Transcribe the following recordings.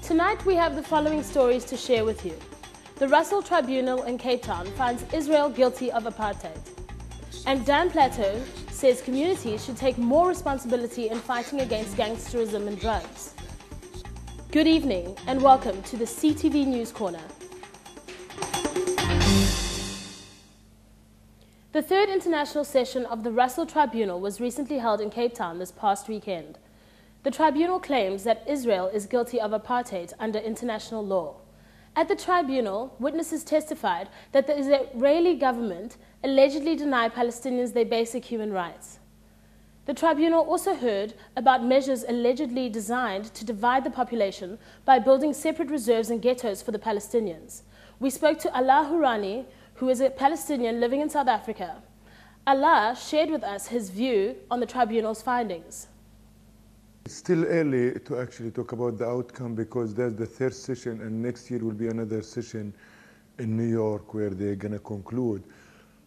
Tonight we have the following stories to share with you. The Russell Tribunal in Cape Town finds Israel guilty of apartheid. And Plato says communities should take more responsibility in fighting against gangsterism and drugs. Good evening and welcome to the CTV News Corner. The third international session of the Russell Tribunal was recently held in Cape Town this past weekend. The tribunal claims that Israel is guilty of apartheid under international law. At the tribunal, witnesses testified that the Israeli government allegedly denied Palestinians their basic human rights. The tribunal also heard about measures allegedly designed to divide the population by building separate reserves and ghettos for the Palestinians. We spoke to Allah Hourani, who is a Palestinian living in South Africa. Allah shared with us his view on the tribunal's findings. It's still early to actually talk about the outcome because that's the third session and next year will be another session in New York where they're going to conclude.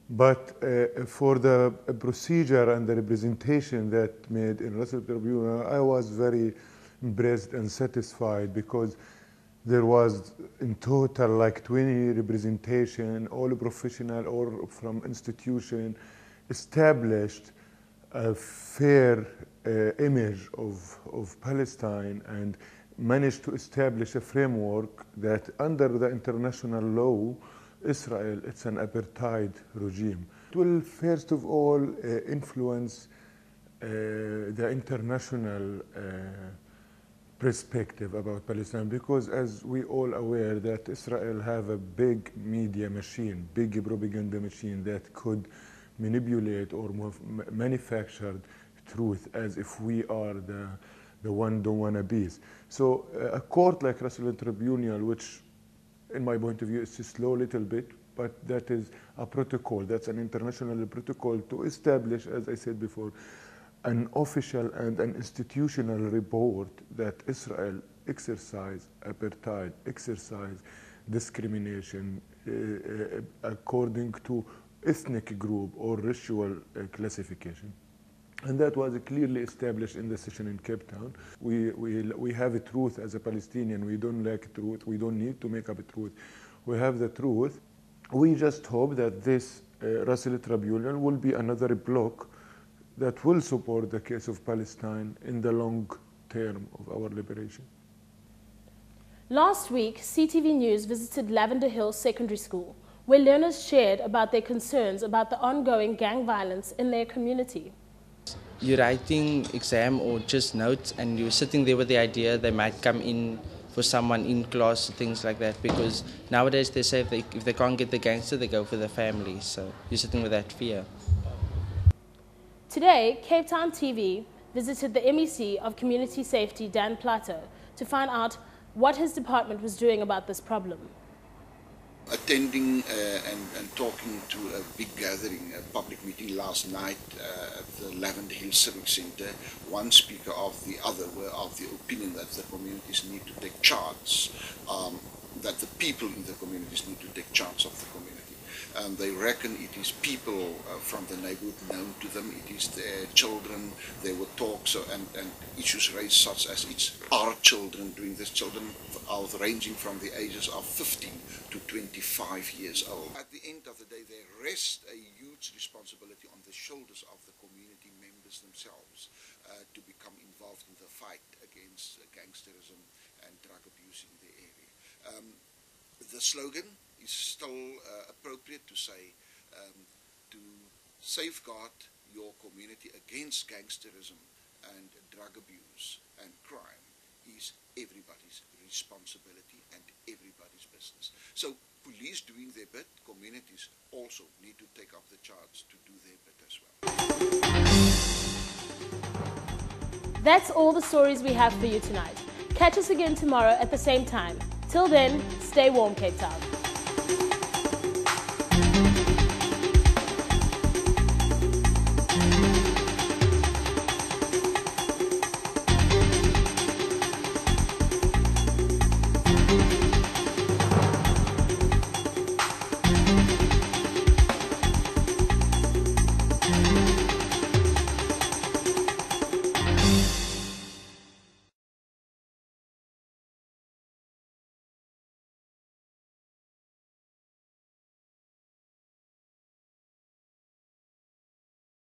But for the procedure and the representation that made in Russell Tribunal, I was very impressed and satisfied because there was in total like 20 representation, all professional or from institution, established a fair image of Palestine and managed to establish a framework that under the international law, Israel, it's an apartheid regime. It will first of all influence the international perspective about Palestine because as we all aware that Israel have a big media machine, big propaganda machine that could manipulate or manufacture truth as if we are the one don't wanna be. So a court like Russell Tribunal, which in my point of view is slow a little bit, but that is a protocol, that's an international protocol to establish, as I said before, an official and an institutional report that Israel exercise apartheid, exercise discrimination according to ethnic group or racial classification. And that was clearly established in the session in Cape Town. We have a truth as a Palestinian. We don't lack truth. We don't need to make up a truth. We have the truth. We just hope that this Russell Tribunal will be another block that will support the case of Palestine in the long term of our liberation. Last week, CTV News visited Lavender Hill Secondary School, where learners shared about their concerns about the ongoing gang violence in their community. You're writing exam or just notes and you're sitting there with the idea they might come in for someone in class, things like that, because nowadays they say if they can't get the gangster, they go for the family, so you're sitting with that fear. Today, Cape Town TV visited the MEC of Community Safety, Dan Plato, to find out what his department was doing about this problem. Attending and talking to a big gathering, a public meeting last night at the Lavender Hill Civic Centre, one speaker of the other were of the opinion that the communities need to take charge, that the people in the communities need to take charge of the community. They reckon it is people from the neighborhood known to them, it is their children. There were talks and issues raised such as it's our children doing this, children ranging from the ages of 15 to 25 years old. At the end of the day, they rest a huge responsibility on the shoulders of the community members themselves to become involved in the fight against gangsterism and drug abuse in the area. The slogan is still appropriate to say to safeguard your community against gangsterism and drug abuse and crime is everybody's responsibility and everybody's business. So police doing their bit, communities also need to take up the charge to do their bit as well. That's all the stories we have for you tonight. Catch us again tomorrow at the same time. Till then, stay warm, Cape Town.